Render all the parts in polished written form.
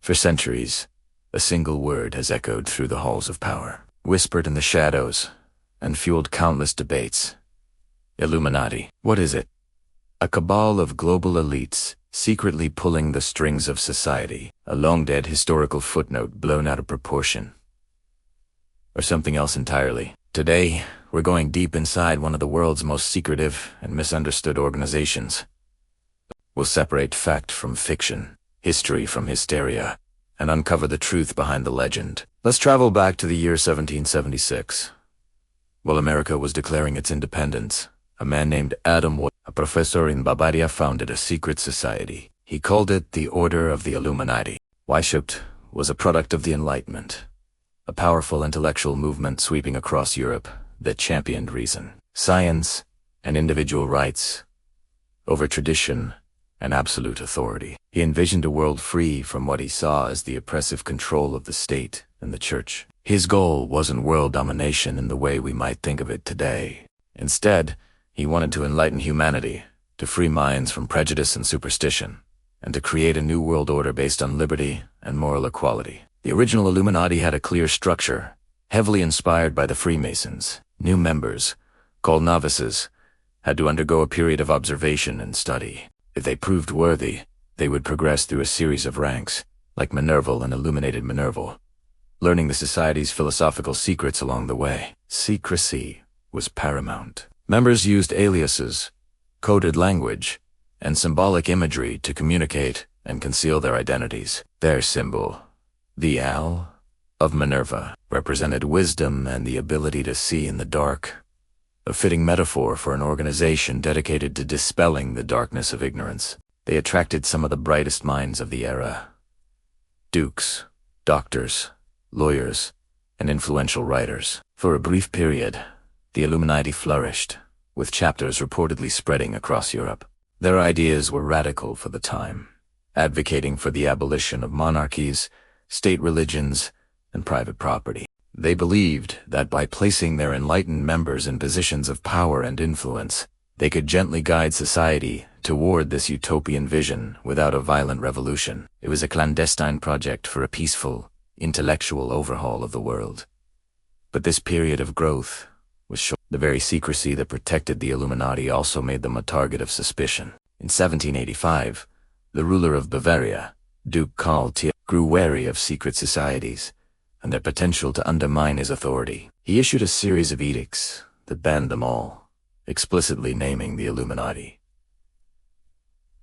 For centuries, a single word has echoed through the halls of power, whispered in the shadows, and fueled countless debates. Illuminati. What is it? A cabal of global elites secretly pulling the strings of society, a long-dead historical footnote blown out of proportion. Or something else entirely. Today, we're going deep inside one of the world's most secretive and misunderstood organizations. We'll separate fact from fiction, history from hysteria, and uncover the truth behind the legend. Let's travel back to the year 1776. While America was declaring its independence, a man named Adam Weishaupt, a professor in Bavaria, founded a secret society. He called it the Order of the Illuminati. Weishaupt was a product of the Enlightenment, a powerful intellectual movement sweeping across Europe that championed reason, science, and individual rights over tradition and absolute authority. He envisioned a world free from what he saw as the oppressive control of the state and the church. His goal wasn't world domination in the way we might think of it today. Instead, he wanted to enlighten humanity, to free minds from prejudice and superstition, and to create a new world order based on liberty and moral equality. The original Illuminati had a clear structure, heavily inspired by the Freemasons. New members, called novices, had to undergo a period of observation and study. If they proved worthy, they would progress through a series of ranks, like Minerval and Illuminated Minerval, learning the society's philosophical secrets along the way. Secrecy was paramount. Members used aliases, coded language, and symbolic imagery to communicate and conceal their identities. Their symbol, the owl of Minerva, represented wisdom and the ability to see in the dark, a fitting metaphor for an organization dedicated to dispelling the darkness of ignorance. They attracted some of the brightest minds of the era: dukes, doctors, lawyers, and influential writers. For a brief period, the Illuminati flourished, with chapters reportedly spreading across Europe. Their ideas were radical for the time, advocating for the abolition of monarchies, state religions, and private property. They believed that by placing their enlightened members in positions of power and influence, they could gently guide society toward this utopian vision without a violent revolution. It was a clandestine project for a peaceful, intellectual overhaul of the world. But this period of growth was short. The very secrecy that protected the Illuminati also made them a target of suspicion. In 1785, the ruler of Bavaria, Duke Karl grew wary of secret societies and their potential to undermine his authority. He issued a series of edicts that banned them all, explicitly naming the Illuminati.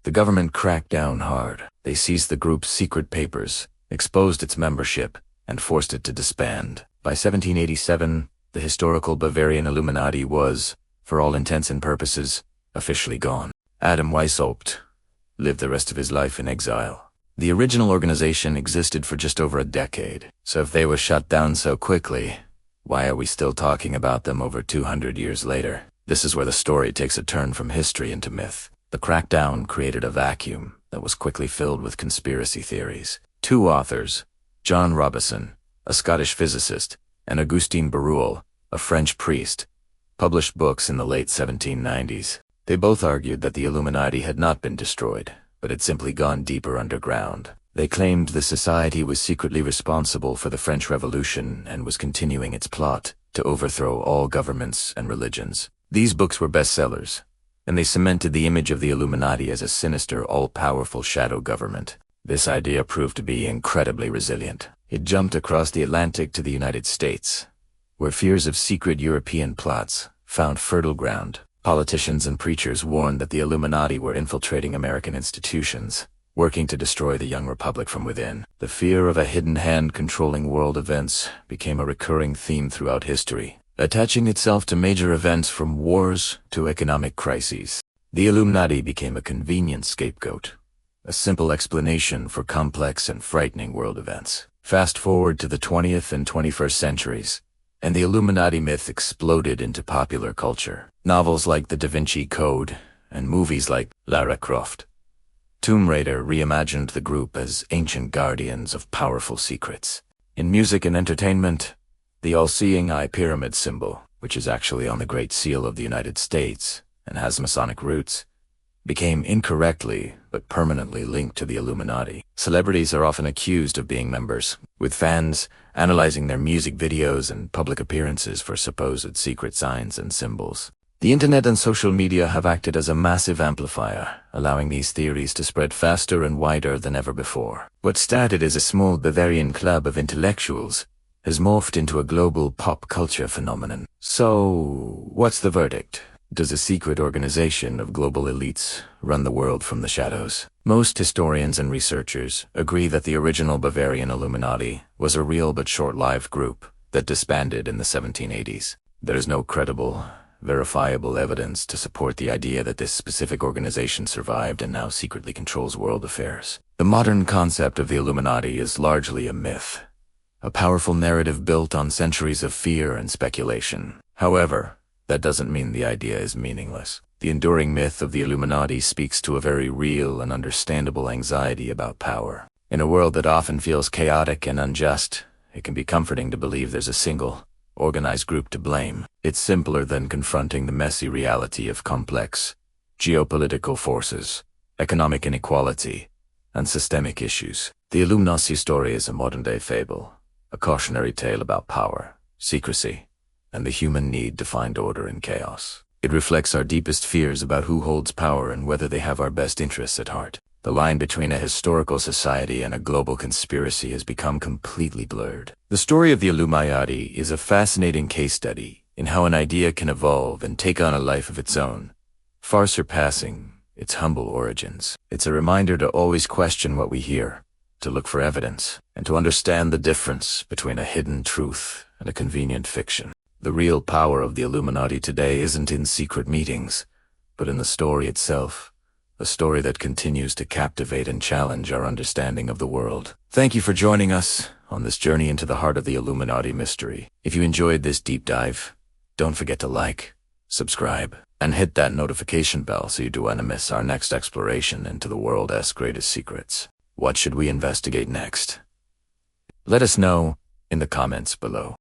The government cracked down hard. They seized the group's secret papers, exposed its membership, and forced it to disband. By 1787, the historical Bavarian Illuminati was, for all intents and purposes, officially gone. Adam Weishaupt lived the rest of his life in exile. The original organization existed for just over a decade, so if they were shut down so quickly, why are we still talking about them over 200 years later? This is where the story takes a turn from history into myth. The crackdown created a vacuum that was quickly filled with conspiracy theories. Two authors, John Robison, a Scottish physicist, and Augustin Barruel, a French priest, published books in the late 1790s. They both argued that the Illuminati had not been destroyed, but had simply gone deeper underground. They claimed the society was secretly responsible for the French Revolution and was continuing its plot to overthrow all governments and religions. These books were bestsellers, and they cemented the image of the Illuminati as a sinister, all-powerful shadow government. This idea proved to be incredibly resilient. It jumped across the Atlantic to the United States, where fears of secret European plots found fertile ground. Politicians and preachers warned that the Illuminati were infiltrating American institutions, working to destroy the young republic from within. The fear of a hidden hand controlling world events became a recurring theme throughout history, attaching itself to major events from wars to economic crises. The Illuminati became a convenient scapegoat, a simple explanation for complex and frightening world events. Fast forward to the 20th and 21st centuries, and the Illuminati myth exploded into popular culture. Novels like The Da Vinci Code and movies like Lara Croft, Tomb Raider reimagined the group as ancient guardians of powerful secrets. In music and entertainment, the all-seeing eye pyramid symbol, which is actually on the Great Seal of the United States and has Masonic roots, became incorrectly but permanently linked to the Illuminati. Celebrities are often accused of being members, with fans analyzing their music videos and public appearances for supposed secret signs and symbols. The internet and social media have acted as a massive amplifier, allowing these theories to spread faster and wider than ever before. What started as a small Bavarian club of intellectuals has morphed into a global pop culture phenomenon. So, what's the verdict? Does a secret organization of global elites run the world from the shadows? Most historians and researchers agree that the original Bavarian Illuminati was a real but short-lived group that disbanded in the 1780s. There is no credible, verifiable evidence to support the idea that this specific organization survived and now secretly controls world affairs. The modern concept of the Illuminati is largely a myth, a powerful narrative built on centuries of fear and speculation. However, that doesn't mean the idea is meaningless. The enduring myth of the Illuminati speaks to a very real and understandable anxiety about power. In a world that often feels chaotic and unjust, it can be comforting to believe there's a single, organized group to blame. It's simpler than confronting the messy reality of complex geopolitical forces, economic inequality, and systemic issues. The Illuminati story is a modern-day fable, a cautionary tale about power, secrecy, and the human need to find order in chaos. It reflects our deepest fears about who holds power and whether they have our best interests at heart. The line between a historical society and a global conspiracy has become completely blurred. The story of the Illuminati is a fascinating case study in how an idea can evolve and take on a life of its own, far surpassing its humble origins. It's a reminder to always question what we hear, to look for evidence, and to understand the difference between a hidden truth and a convenient fiction. The real power of the Illuminati today isn't in secret meetings, but in the story itself. A story that continues to captivate and challenge our understanding of the world. Thank you for joining us on this journey into the heart of the Illuminati mystery. If you enjoyed this deep dive, don't forget to like, subscribe, and hit that notification bell so you don't miss our next exploration into the world's greatest secrets. What should we investigate next? Let us know in the comments below.